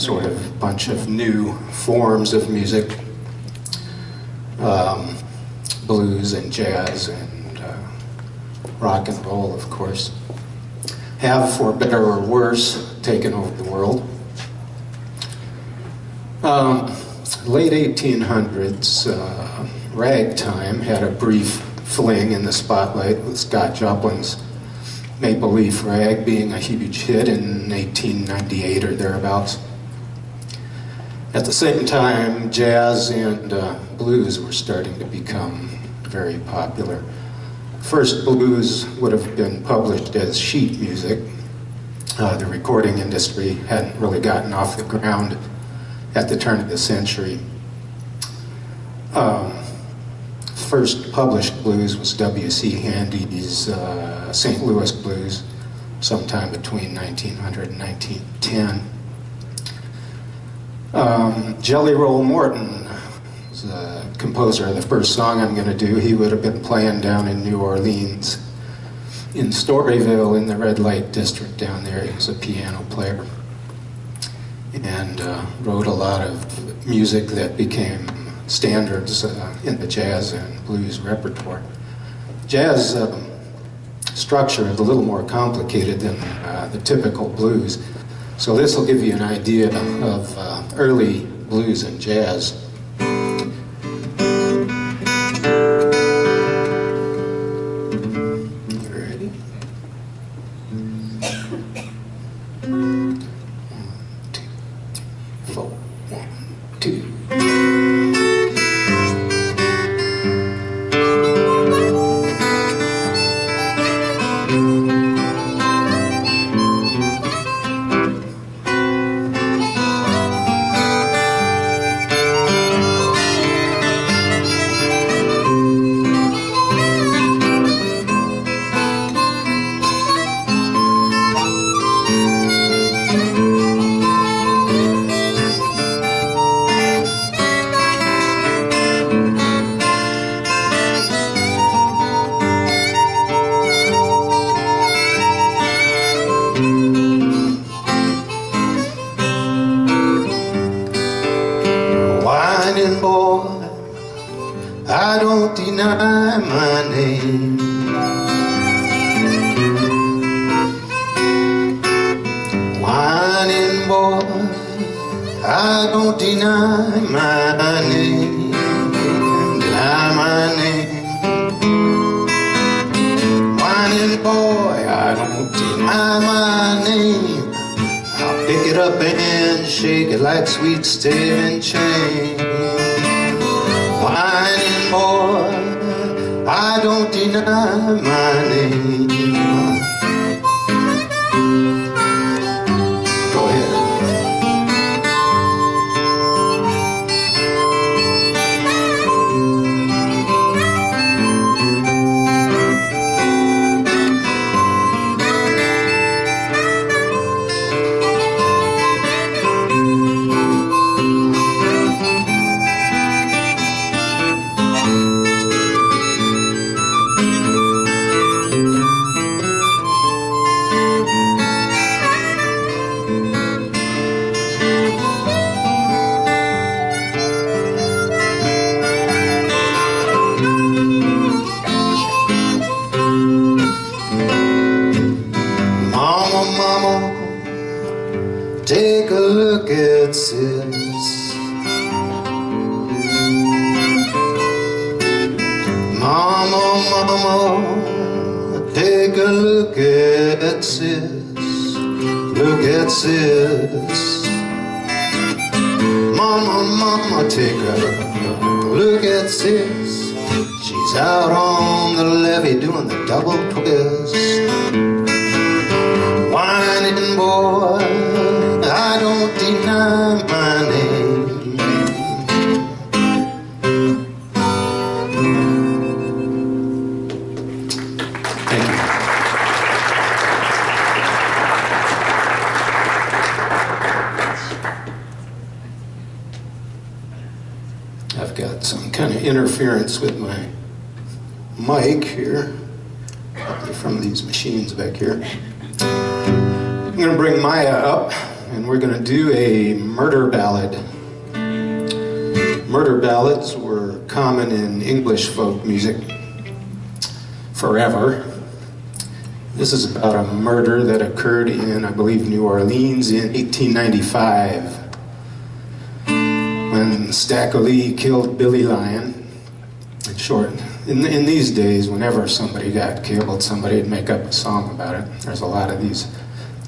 sort of bunch of new forms of music, blues and jazz and rock and roll, of course, have, for better or worse, taken over the world. Late 1800s, ragtime had a brief fling in the spotlight with Scott Joplin's Maple Leaf Rag being a huge hit in 1898 or thereabouts. At the same time, jazz and blues were starting to become very popular. First, blues would have been published as sheet music. The recording industry hadn't really gotten off the ground at the turn of the century. First published blues was W.C. Handy's St. Louis Blues, sometime between 1900 and 1910. Jelly Roll Morton was the composer of the first song I'm going to do. He would have been playing down in New Orleans, in Storyville, in the red light district down there. He was a piano player and wrote a lot of music that became standards in the jazz and blues repertoire. Jazz structure is a little more complicated than the typical blues, so this will give you an idea of early blues and jazz. Ready? 1, 2, 3, 4. 1, 2. Boy, I don't deny my name. Whining boy, I don't deny my name. Deny my name. Whining boy, I don't deny my name. I'll pick it up and shake it like sweet Stephen Chain. Whining boy, I don't deny my name. Go ahead. Take a look at sis. Mama, mama, take a look at sis. Look at sis. Mama, mama, take a look at sis. She's out on the levee doing the double twist. Whining boy, I don't deny my name. Thank you. I've got some kind of interference with my mic here, probably from these machines back here. I'm going to bring Maya up, and and we're going to do a murder ballad. Murder ballads were common in English folk music forever. This is about a murder that occurred in, I believe, New Orleans in 1895, when Stack Lee killed Billy Lyon. In short, in these days, whenever somebody got killed, somebody would make up a song about it. There's a lot of these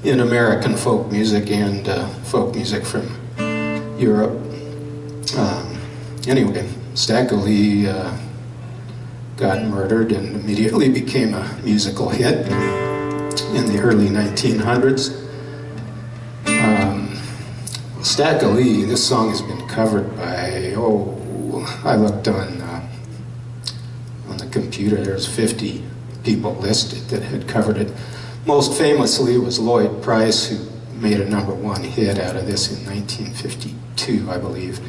in American folk music and folk music from Europe. Anyway, Stack Lee got murdered and immediately became a musical hit in the early 1900s. Stack Lee, this song has been covered by, I looked on the computer, there's 50 people listed that had covered it. Most famously was Lloyd Price, who made a #1 hit out of this in 1952, I believe.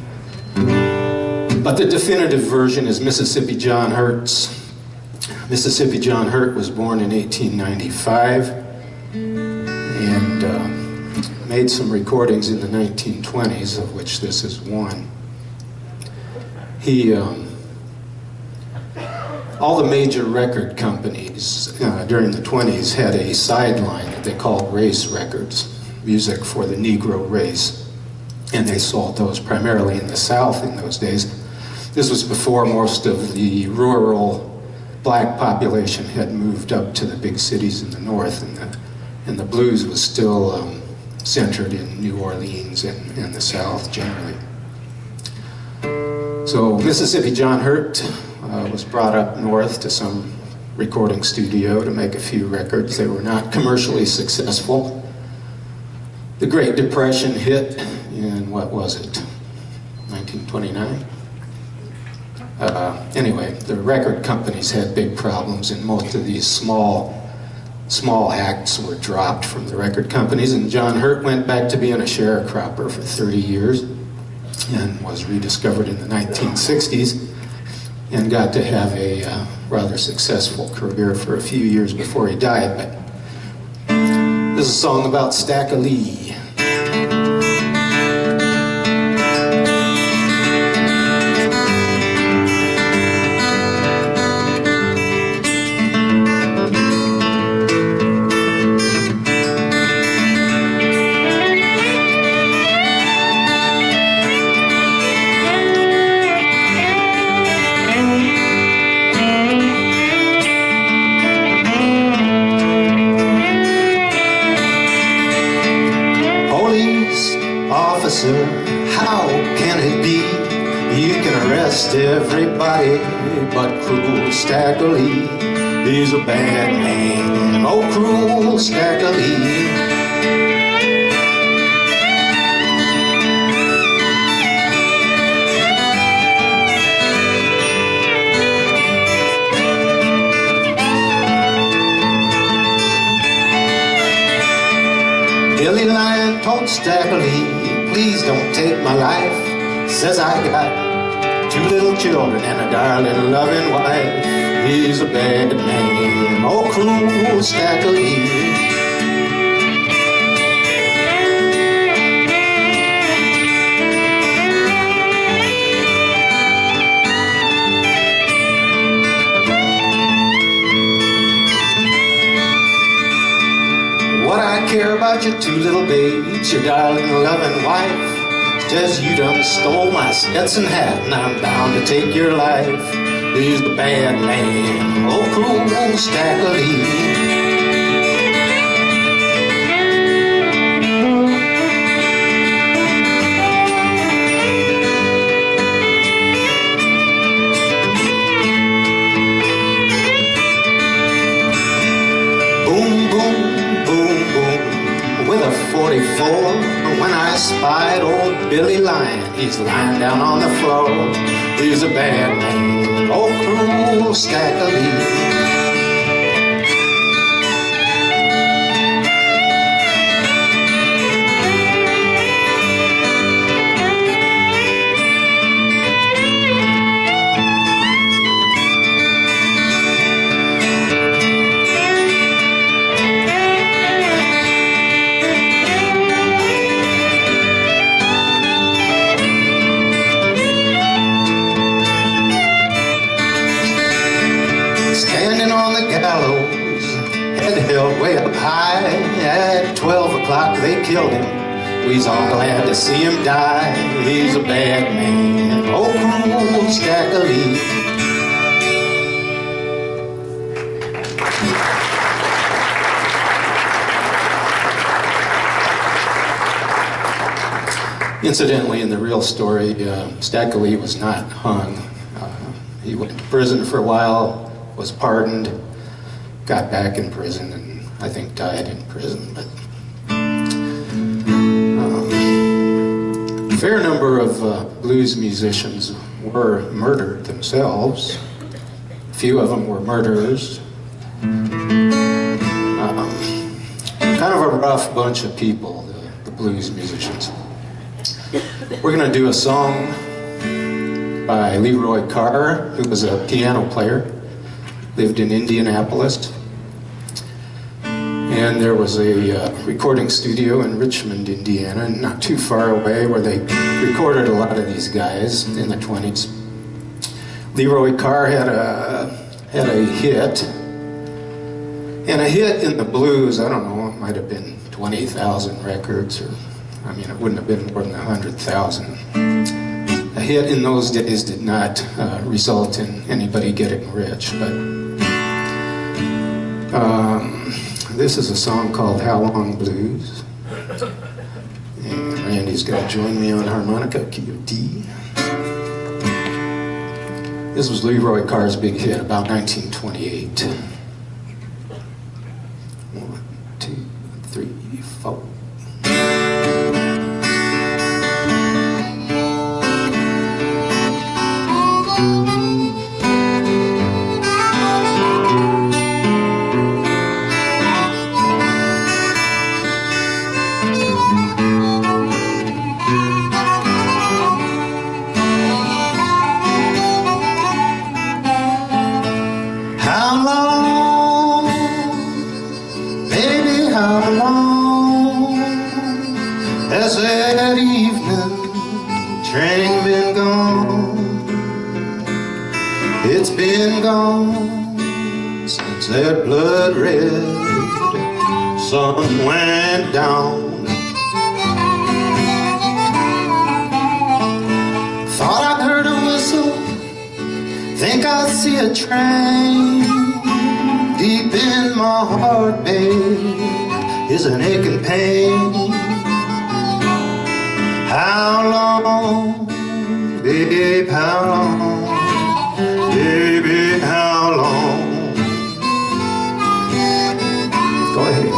But the definitive version is Mississippi John Hurt's. Mississippi John Hurt was born in 1895 and made some recordings in the 1920s, of which this is one. He, all the major record companies during the 20s had a sideline that they called race records, music for the Negro race, and they sold those primarily in the South in those days. This was before most of the rural black population had moved up to the big cities in the North, and the blues was still centered in New Orleans and the South generally. So Mississippi John Hurt was brought up north to some recording studio to make a few records. They were not commercially successful. The Great Depression hit in, what was it, 1929? Anyway, the record companies had big problems, and most of these small acts were dropped from the record companies, and John Hurt went back to being a sharecropper for 30 years and was rediscovered in the 1960s and got to have a rather successful career for a few years before he died. But this is a song about Stack Lee. Officer, how can it be you can arrest everybody but cruel Stack Lee? He's a bad man, oh cruel Stack Lee. Billy Lyon told Stack Lee, please don't take my life. Says I got 2 little children and a darling loving wife. He's a bad man, oh cruel Stack Lee. What I care about your 2 little babes, your darling loving wife. Says you done stole my Stetson hat and I'm bound to take your life. He's the bad man, oh cruel Stack Lee. With a 44, when I spied old Billy Lyon, he's lying down on the floor. He's a bad man, oh cruel Stack Lee. at 12 o'clock they killed him. We's all glad to see him die. He's a bad man, old cruel stack of leaves. Incidentally, in the real story, Stackley was not hung. He went to prison for a while, was pardoned, got back in prison, and I think died in prison. But a fair number of blues musicians were murdered themselves. A few of them were murderers. Kind of a rough bunch of people, the blues musicians. We're going to do a song by Leroy Carr, who was a piano player, lived in Indianapolis. And there was a recording studio in Richmond, Indiana, not too far away, where they recorded a lot of these guys in the 20s. Leroy Carr had a hit, and a hit in the blues, I don't know, it might have been 20,000 records, or I mean, it wouldn't have been more than 100,000. A hit in those days did not result in anybody getting rich, but this is a song called How Long Blues. And Randy's going to join me on harmonica, key of D. This was Leroy Carr's big hit, about 1928. 1, 2, 3, 4. Has that evening train been gone? It's been gone since that blood red sun went down. Thought I heard a whistle, think I see a train. Deep in my heart, babe, is an aching pain. How long, babe, how long, baby, how long? Go ahead.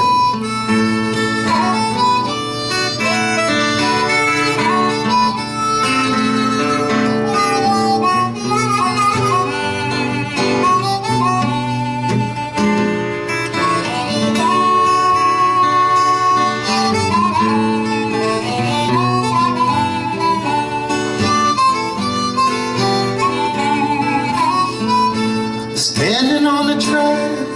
Standing on the track,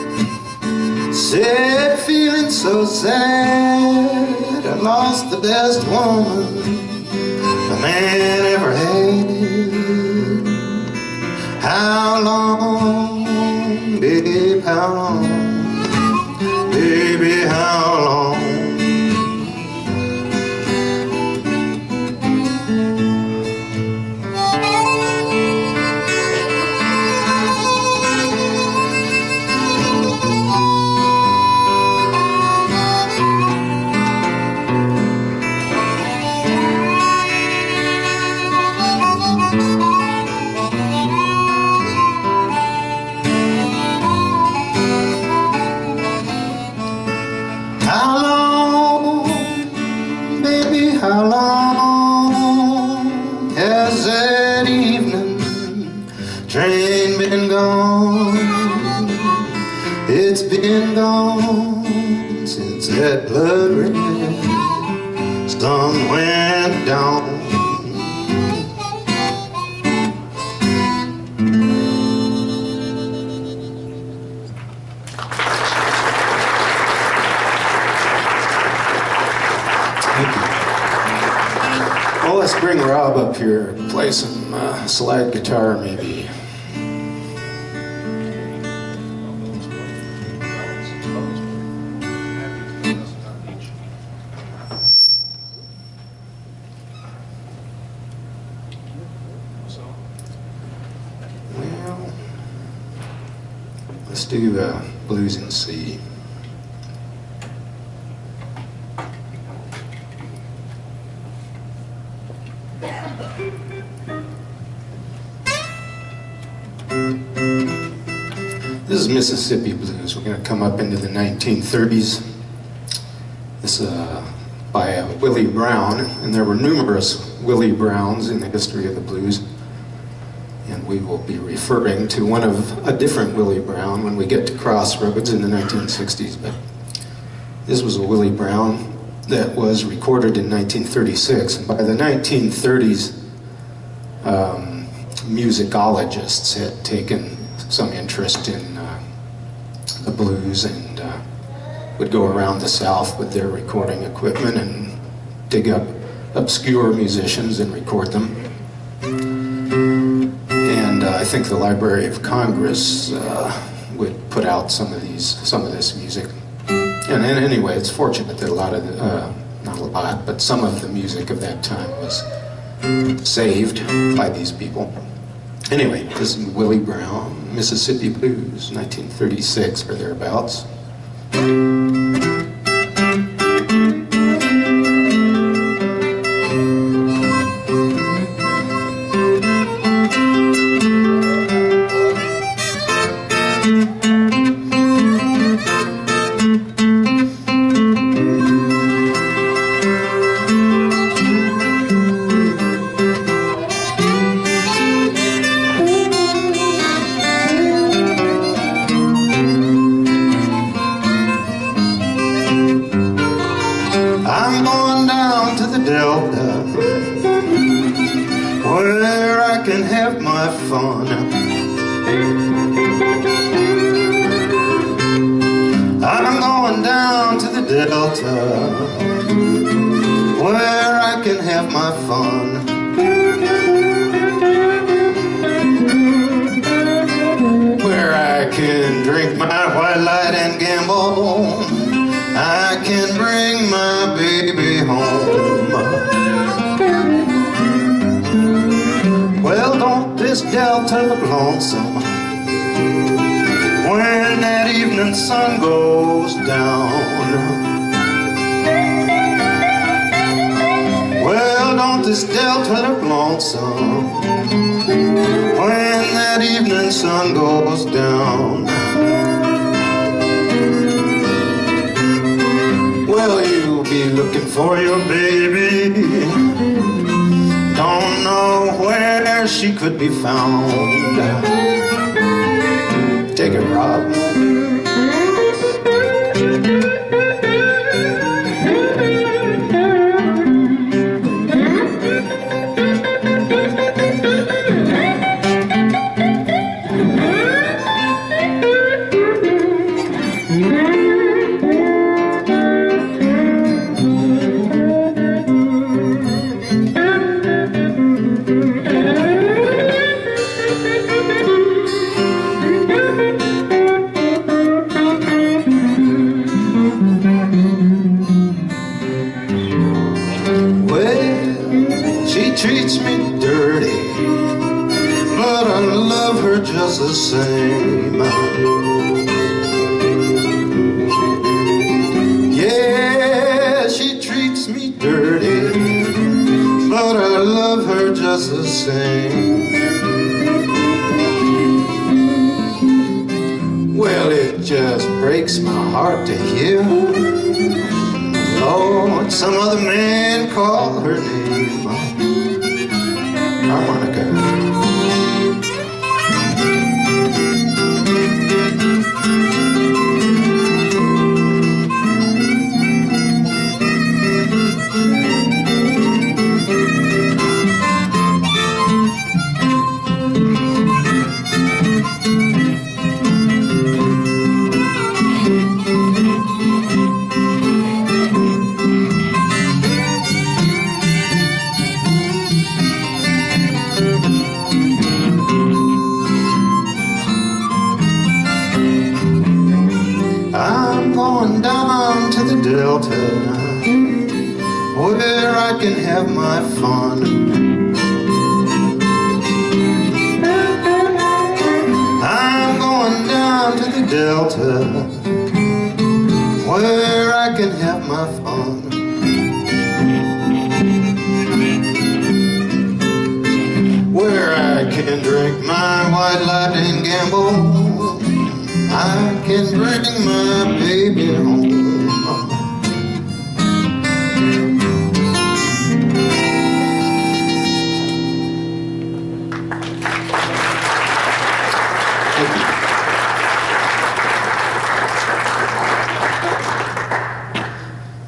sad, feeling so sad. I lost the best woman a man ever had. How long, babe, how long, baby, how long? How long, baby, how long has that evening train been gone? It's been gone since that blood red sun went down. Well, let's bring Rob up here and play some slide guitar, maybe. let's do Blues in C. This is Mississippi Blues. We're going to come up into the 1930s. This is by Willie Brown, and there were numerous Willie Browns in the history of the blues. And we will be referring to one of a different Willie Brown when we get to Crossroads in the 1960s. But this was a Willie Brown that was recorded in 1936. And by the 1930s, musicologists had taken some interest in the blues and would go around the South with their recording equipment and dig up obscure musicians and record them. And I think the Library of Congress would put out some of this music. And anyway, it's fortunate that a lot of not a lot, but some of the music of that time was saved by these people. Anyway, this is Willie Brown, Mississippi Blues, 1936 or thereabouts. I'm going down to the Delta, where I can have my fun. I'm going down to the Delta, where I can have my fun. Where I can drink my white light and gamble, I can bring my baby home. Well, don't this Delta look lonesome when that evening sun goes down? Well, don't this Delta look lonesome when that evening sun goes down? Well, you'll be looking for your baby, don't know where she could be found. Take it, Rob. Treats me dirty, but I love her just the same. Yeah, she treats me dirty, but I love her just the same. Well, it just breaks my heart to hear, Lord, some other man call her name. Harmonica. I'm going down to the Delta, where I can have my fun. I'm going down to the Delta, where I can have my fun. Where I can drink my white light and gamble, I can bring my baby home.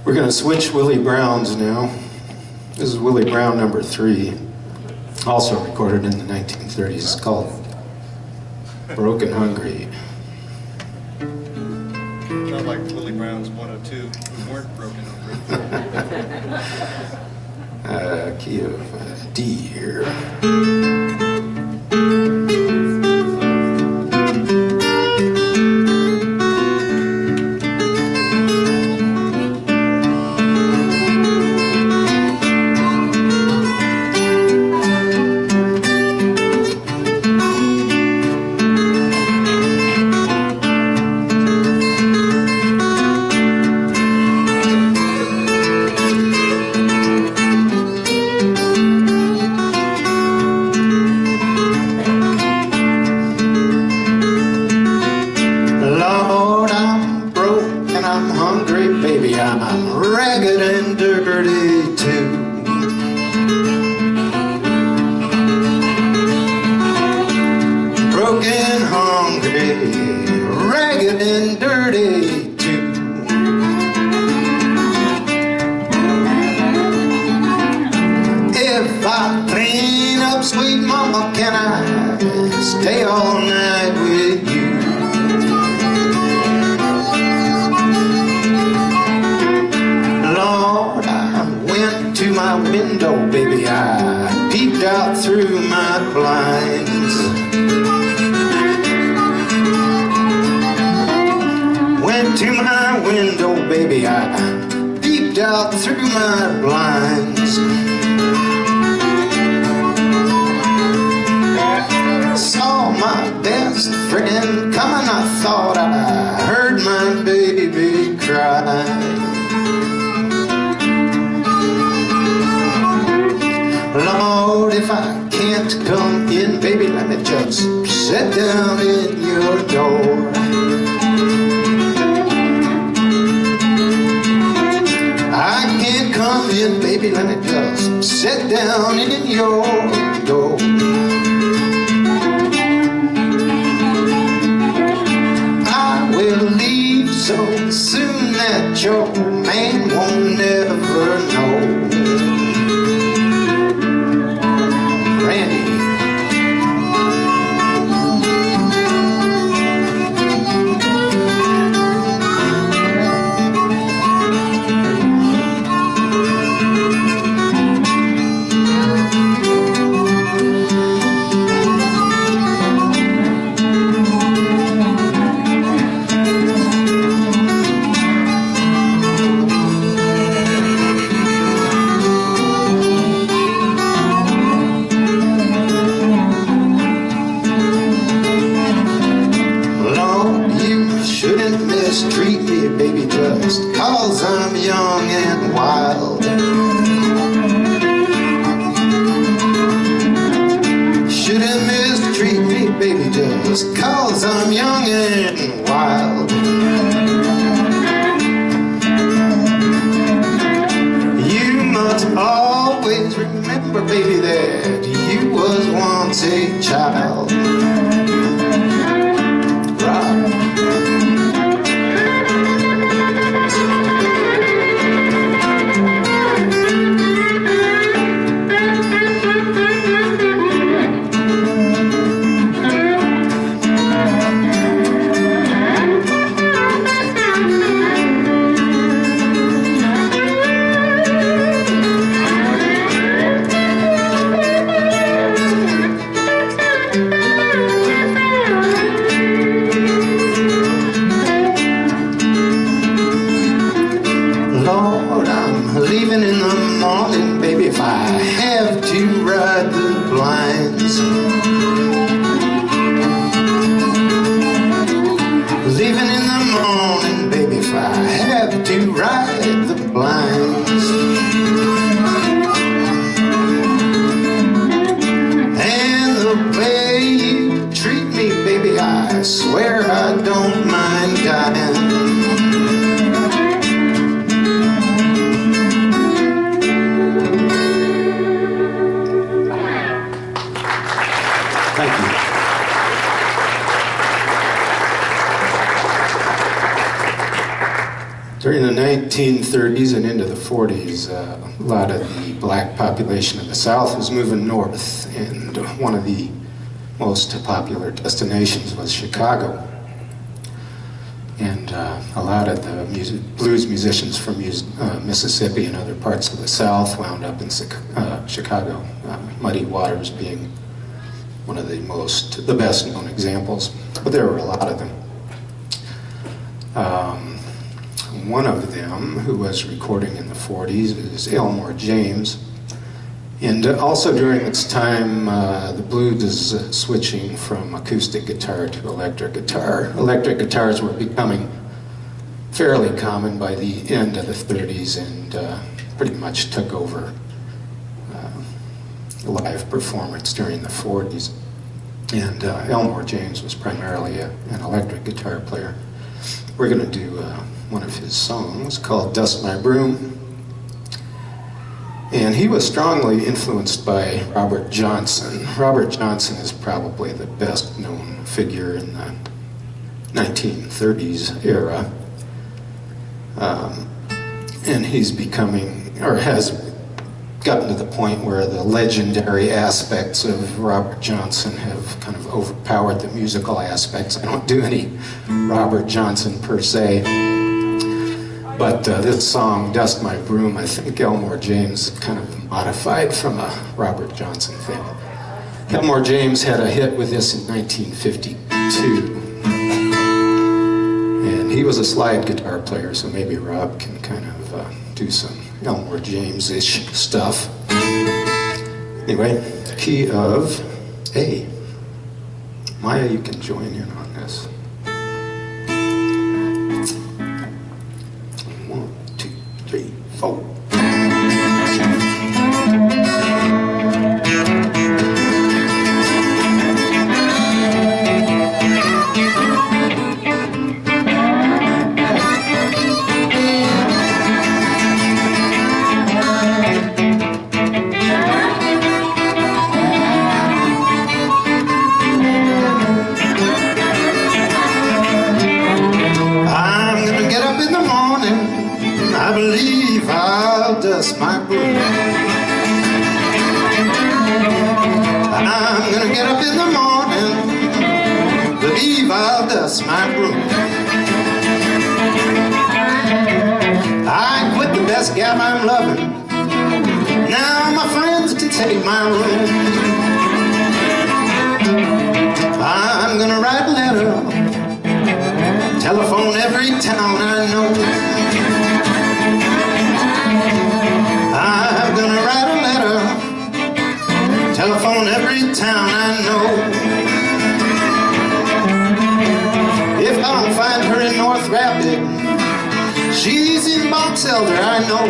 We're going to switch Willie Browns now. This is Willie Brown number 3, also recorded in the 1930s. It's called Broken Hungry. Sounds like Willie Brown's 102 who weren't broken hungry. Key of D here. I'm ragged and dirty too. Broken, hungry, ragged and dirty too. If I clean up, sweet mama, can I stay all night with you? To my window, baby, I peeked out through my blinds. Went to my window, baby, I peeked out through my blinds. Saw my best friend coming, I thought I heard my baby cry. Lord, if I can't come in, baby, let me just sit down in your door. I can't come in, baby, let me just sit down in your door. I will leave so soon that your man won't ever know. Mistreat me, baby, just 'cause I'm young and wild. Shouldn't mistreat me, baby, just 'cause I'm young and wild. You must always remember, baby, that you was once a child. Leaving in the morning, baby, if I have to ride the blinds. 1930s and into the 40s, a lot of the black population of the South was moving north, and one of the most popular destinations was Chicago. And a lot of the blues musicians from Mississippi and other parts of the South wound up in Chicago, Muddy Waters being one of the best known examples, but there were a lot of them. One of them, who was recording in the 40s, is Elmore James. And also during this time, the blues is switching from acoustic guitar to electric guitar. Electric guitars were becoming fairly common by the end of the 30s and pretty much took over live performance during the 40s. And Elmore James was primarily an electric guitar player. We're going to do one of his songs called Dust My Broom. And he was strongly influenced by Robert Johnson. Robert Johnson is probably the best known figure in the 1930s era. And he's becoming, or has gotten to the point where the legendary aspects of Robert Johnson have kind of overpowered the musical aspects. I don't do any Robert Johnson per se, but this song, Dust My Broom, I think Elmore James kind of modified from a Robert Johnson thing. Elmore James had a hit with this in 1952, and he was a slide guitar player, so maybe Rob can kind of do some Elmore James-ish stuff. Anyway, key of A. Maya, you can join in on this. 1, 2, 3, 4. I believe I'll dust my broom. I'm gonna get up in the morning, believe I'll dust my broom. I quit the best gal I'm loving, now my friends to take my room. I'm gonna write a letter, telephone every town I know. I'm gonna write a letter, telephone every town I know. If I don't find her in North Rapid, she's in Box Elder, I know.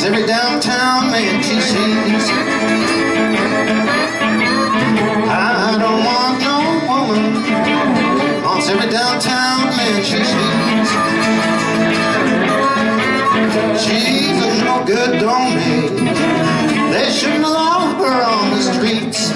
Every downtown man she sees. I don't want no woman, wants every downtown man she sees. She's a no good domaid, they shouldn't allow her on the streets.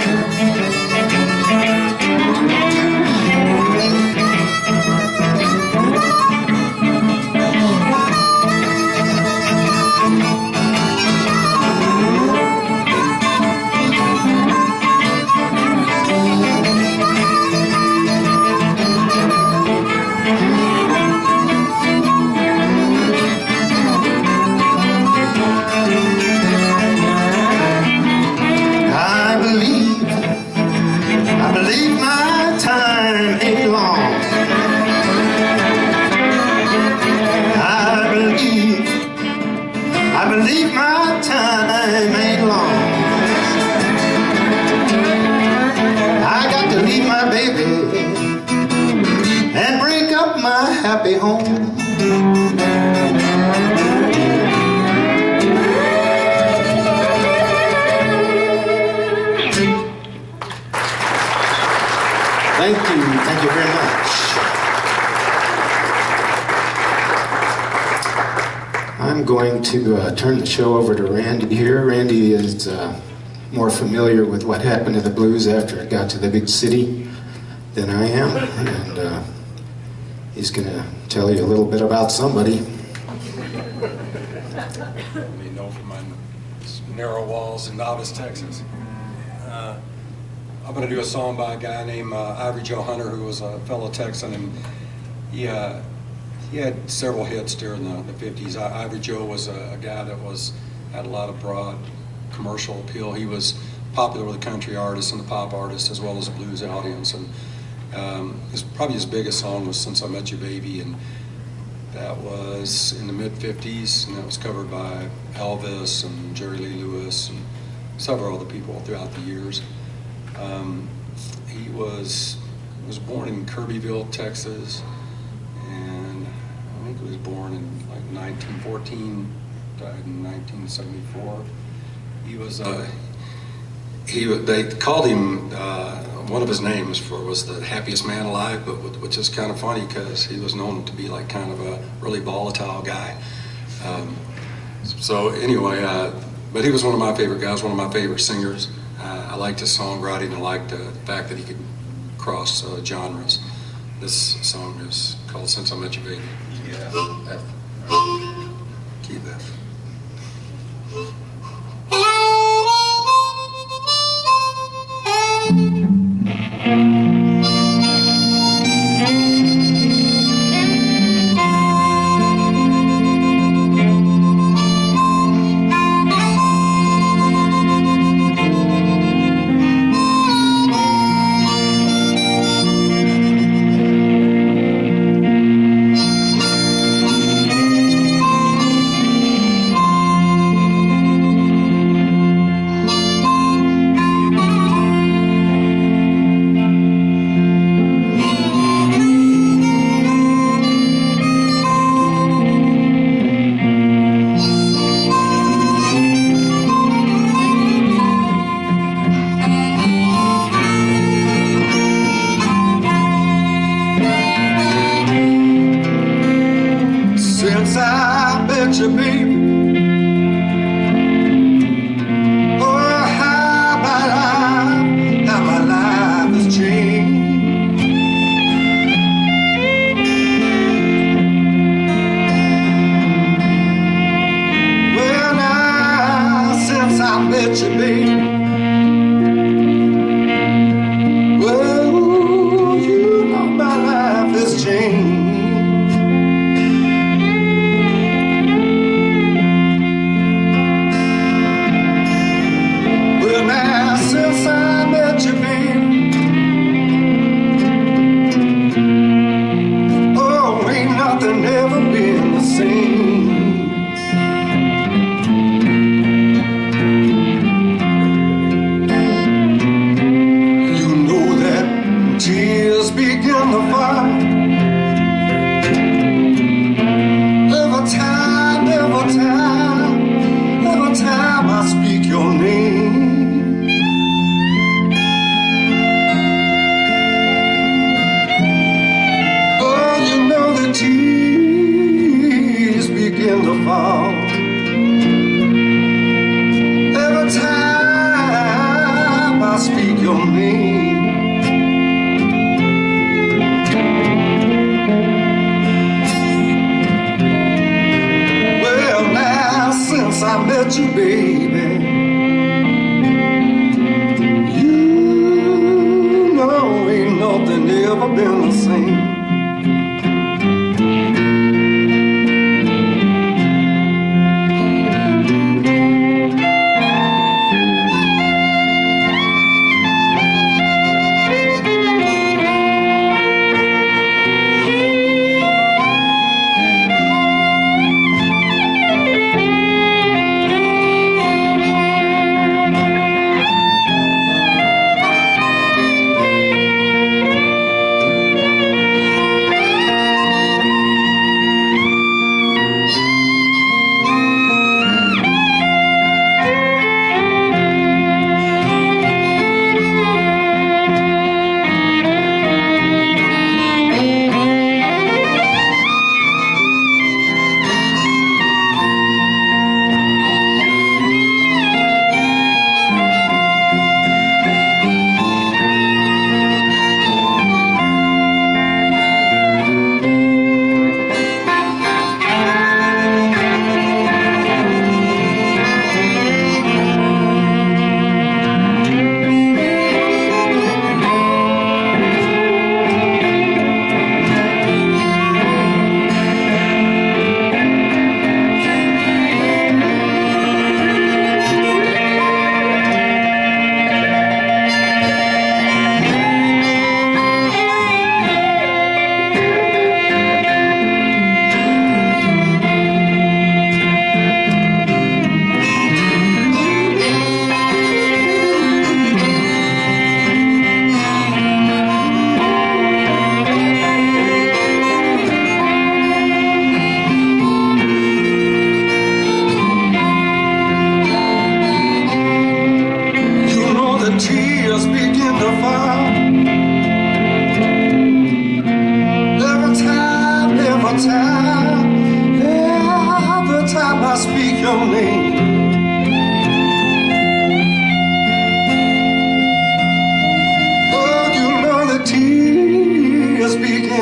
I believe my time ain't long. I got to leave my baby and break up my happy home. Thank you very much. I'm going to turn the show over to Randy here. Randy is more familiar with what happened to the blues after it got to the big city than I am, and he's going to tell you a little bit about somebody. You know, from my narrow walls in Nuys, Texas. I'm going to do a song by a guy named Ivory Joe Hunter, who was a fellow Texan, and he had several hits during the 50s. Ivory Joe was a guy that had a lot of broad commercial appeal. He was popular with the country artists and the pop artists, as well as the blues audience. And probably his biggest song was "Since I Met You, Baby," and that was in the mid-50s, and that was covered by Elvis and Jerry Lee Lewis and several other people throughout the years. He was born in Kirbyville, Texas, and I think he was born in like 1914, died in 1974. They called him, one of his names was the happiest man alive, but which is kind of funny because he was known to be like kind of a really volatile guy. So anyway, but he was one of my favorite guys, one of my favorite singers. I liked his songwriting. I liked the fact that he could cross genres. This song is called "Since I Met You, Baby." Yeah. F. Key F. Since I met you, baby, oh, how my life has changed. Well, now, since I met you, baby, well, you know my life has changed. Every time I speak your name, oh, you know the tears begin to fall. Every time I speak your name. Since I met you, baby, you know ain't nothing ever been the same.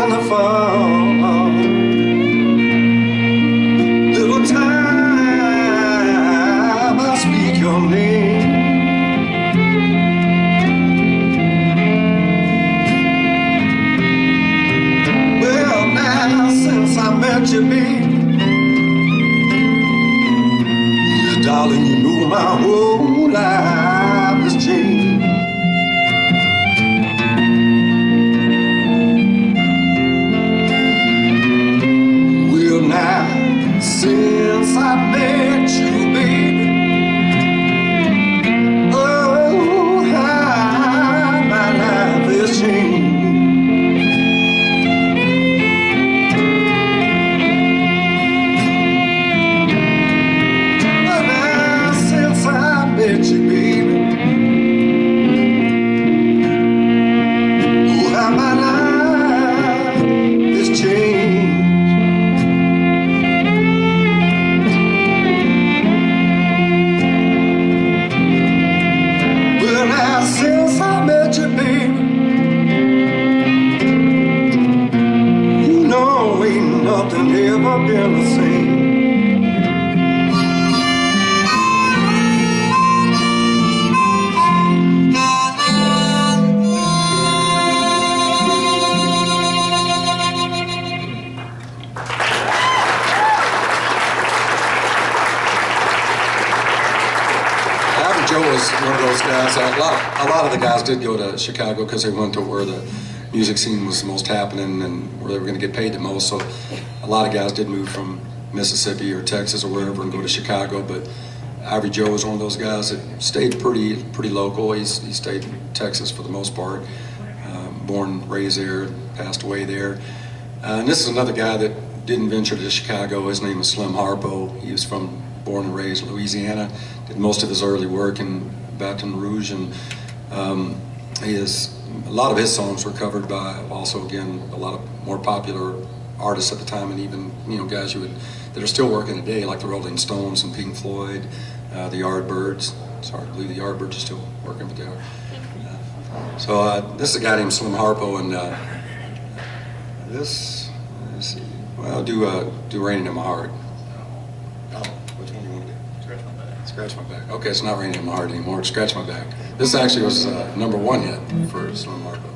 in the fall. Little time I speak your name. Well, now since I met you, baby, darling, you know my whole life has changed. Well, now, since I met you, baby, oh, how my life has changed. Met you, baby. Oh, how my life has changed. Well, now since I met you, baby, you know ain't nothing ever been the same. Joe was one of those guys. A lot of the guys did go to Chicago because they went to where the music scene was the most happening and where they were going to get paid the most. So a lot of guys did move from Mississippi or Texas or wherever and go to Chicago. But Ivory Joe was one of those guys that stayed pretty local. He stayed in Texas for the most part. Born, raised there, passed away there. And this is another guy that didn't venture to Chicago. His name was Slim Harpo. He was born and raised in Louisiana. Did most of his early work in Baton Rouge, and a lot of his songs were covered by also again a lot of more popular artists at the time, and even guys that are still working today, like the Rolling Stones and Pink Floyd, the Yardbirds. It's hard to believe the Yardbirds are still working, but they are. So this is a guy named Slim Harpo, and this, let's see, well, do Raining in My Heart. Oh, which one do you want to do? Scratch My Back. Scratch My Back. Okay, it's not Raining in My Heart anymore, it's Scratch My Back. This actually was #1 hit for Slim Harpo.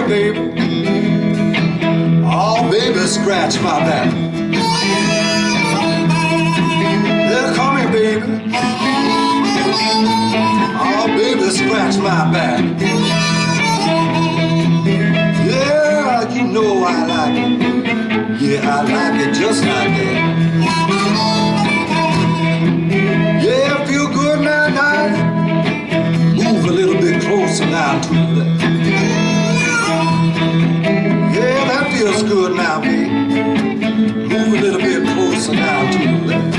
Baby, oh baby, scratch my back. Yeah, come here, baby. Oh baby, scratch my back. Yeah, you know I like it. Yeah, I like it just like that. Yeah, feel good now, now. Move a little bit closer now to that. Yeah, that feels good now, baby. Move a little bit closer now to the left.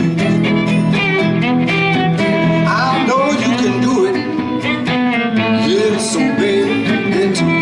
I know you can do it. Yeah, so baby, get to it.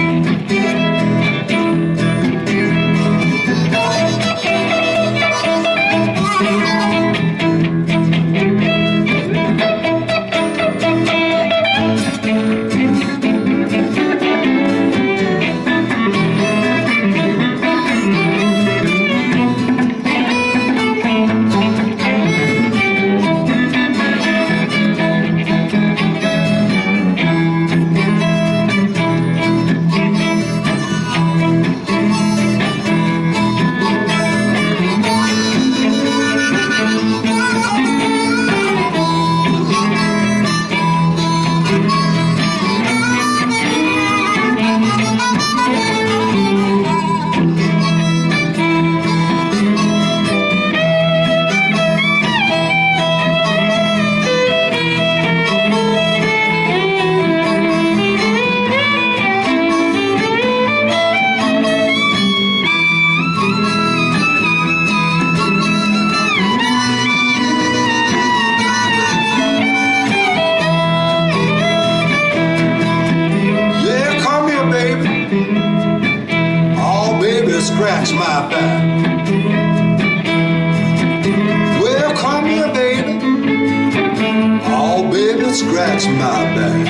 scratch my back.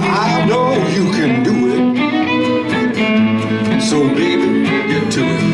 I know you can do it, so baby, get to it.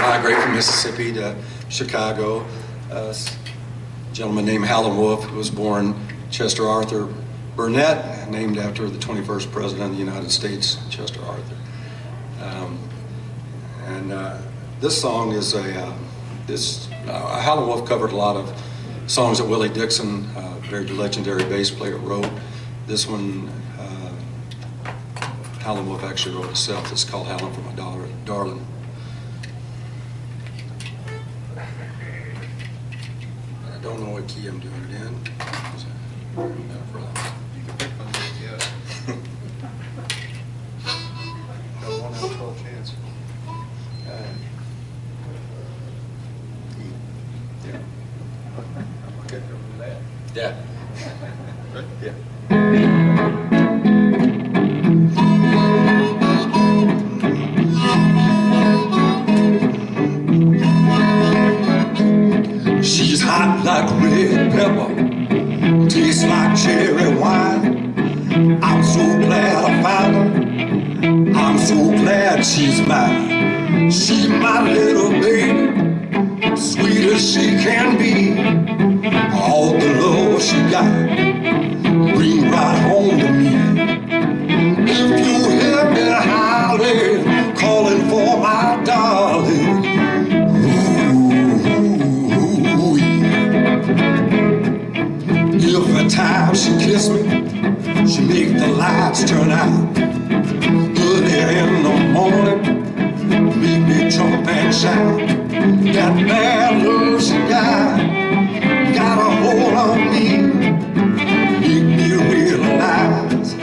Migrate from Mississippi to Chicago. A gentleman named Howlin' Wolf, who was born Chester Arthur Burnett, named after the 21st President of the United States, Chester Arthur. This song is Howlin' Wolf covered a lot of songs that Willie Dixon, very legendary bass player, wrote. This one, Howlin' Wolf actually wrote itself. It's called Howlin' for My Darling. I don't know what key I'm doing it in. You can pick one, yeah. Got 1 out of 12 chance. Yeah. Okay. Yeah. Good? Yeah. She's hot like red pepper, tastes like cherry wine. I'm so glad I found her, I'm so glad she's mine. She's my little baby, sweet as she can be. All the love she got, bring right home to me. If you hear me howling, calling for my darling, every time she kiss me, she make the lights turn out. Early in the morning, make me jump and shout. That bad love she got a hold on me. Make me realize I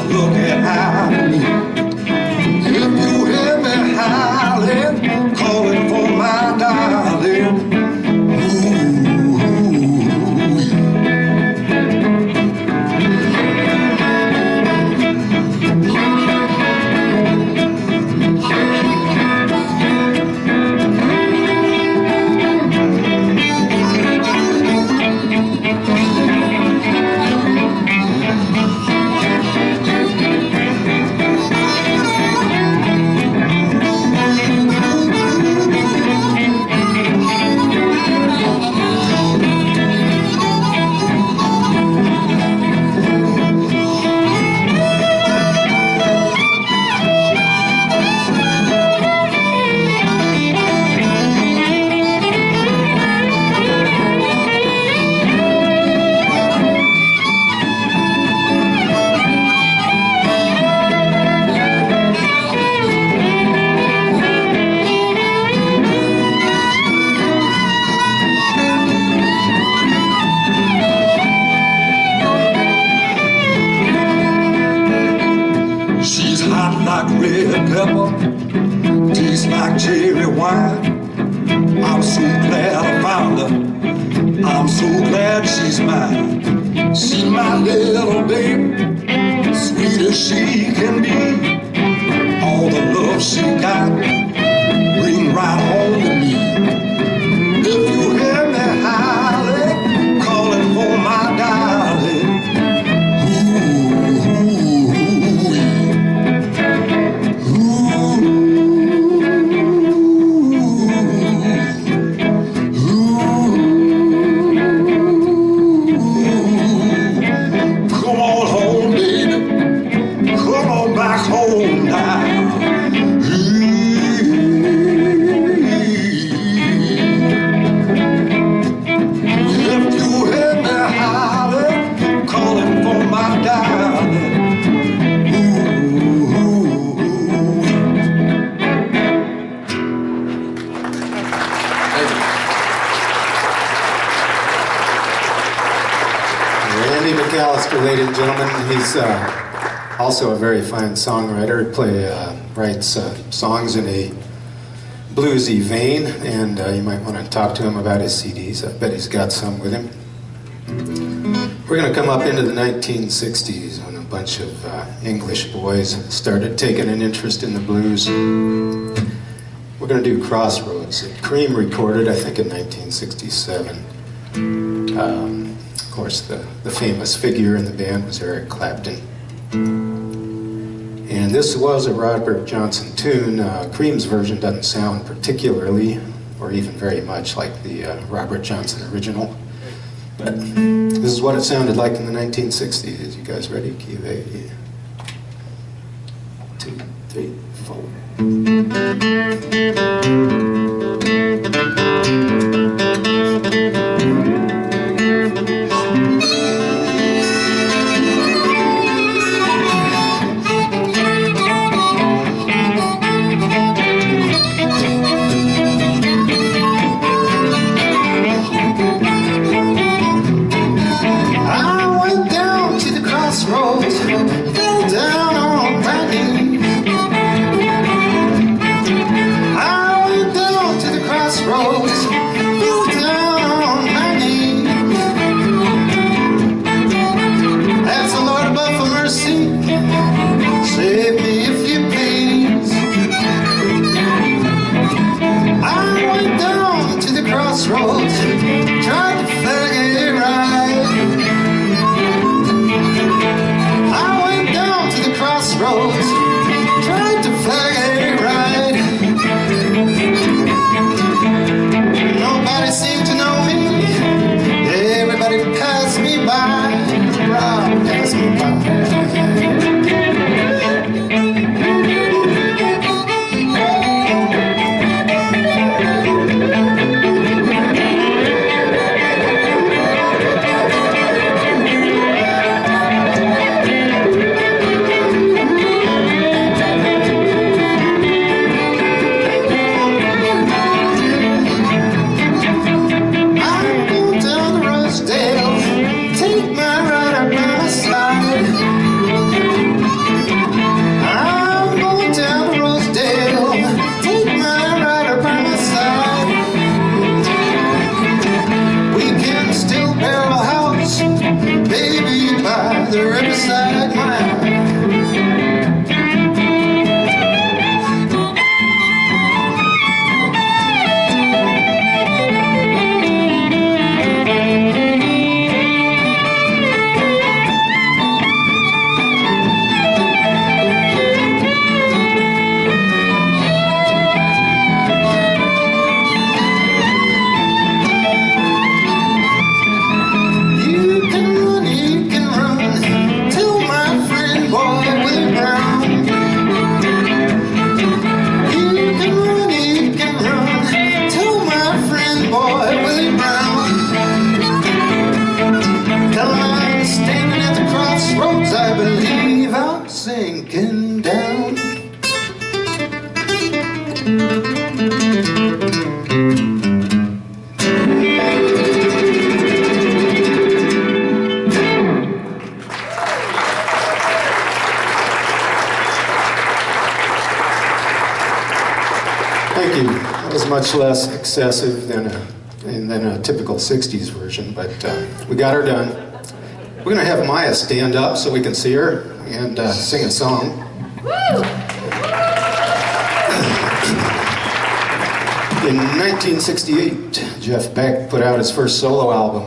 look at how me. If you hear me howling, calling for my darling, like red pepper, tastes like cherry wine. I'm so glad I found her, I'm so glad she's mine. She's my little baby, sweet as she can be. Randy McAllister, ladies and gentlemen. He's also a very fine songwriter. He writes songs in a bluesy vein, and you might want to talk to him about his CDs. I bet he's got some with him. We're going to come up into the 1960s when a bunch of English boys started taking an interest in the blues. We're going to do Crossroads that Cream recorded, I think, in 1967. Of course, the famous figure in the band was Eric Clapton. And this was a Robert Johnson tune. Cream's version doesn't sound particularly, or even very much, like the Robert Johnson original. But this is what it sounded like in the 1960s. You guys ready? Key of A. 1, 2, 3, 4. Much less excessive than a typical 60s version, but we got her done. We're going to have Maya stand up so we can see her and sing a song. In 1968, Jeff Beck put out his first solo album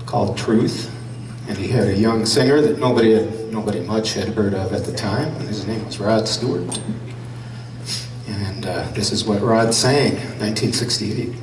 called Truth, and he had a young singer that nobody much had heard of at the time, and his name was Rod Stewart. This is what Rod sang, 1968.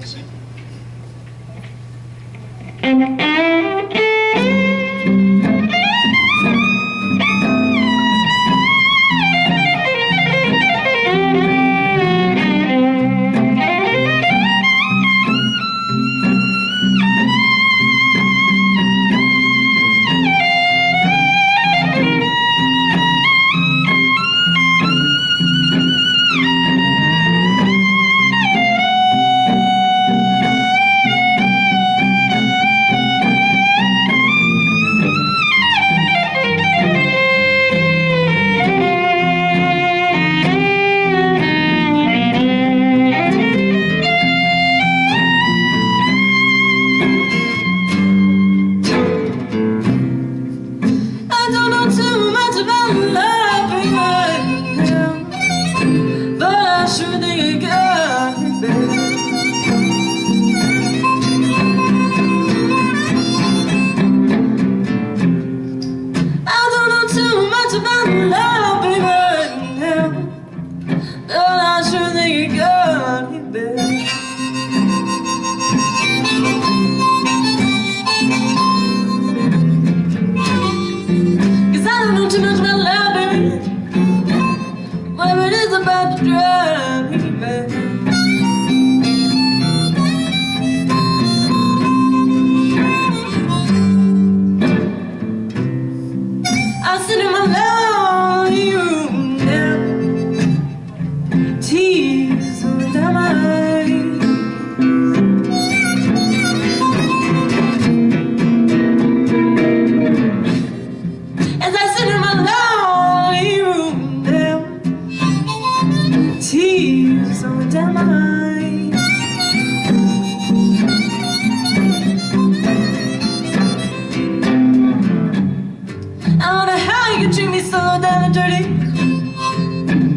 treat me so down and dirty.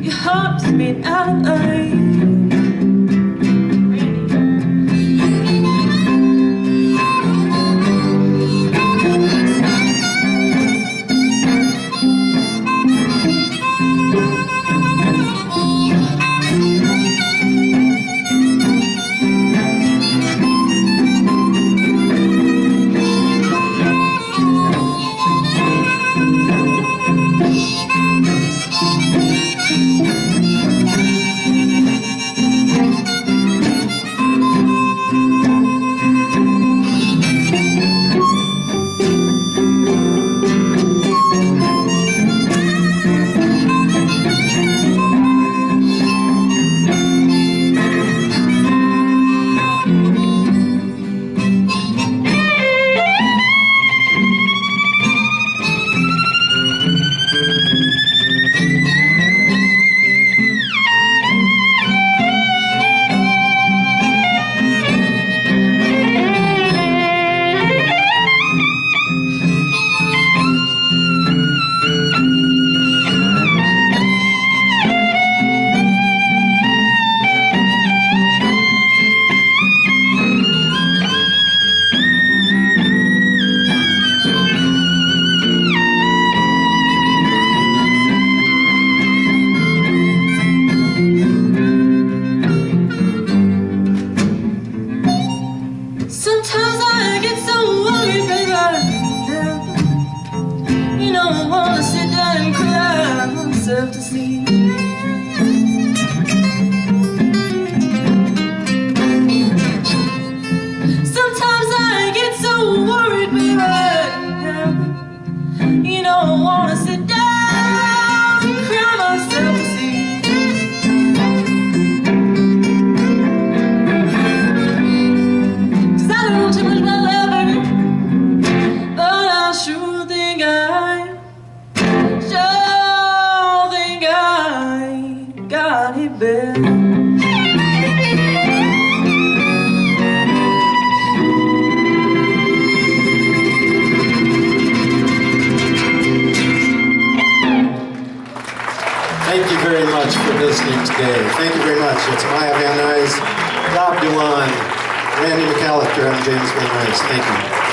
Your heart's made out of ice. Sometimes I get so worried, baby. You know I wanna sit down and cry myself to sleep. Sometimes I get so worried, baby. You know I wanna sit down and cry myself to sleep. Got it bad. Thank you very much for listening today. Thank you very much. It's Maya Van Nuys, Rob DeLon, Randy McAllister, and James Van Nuys. Thank you.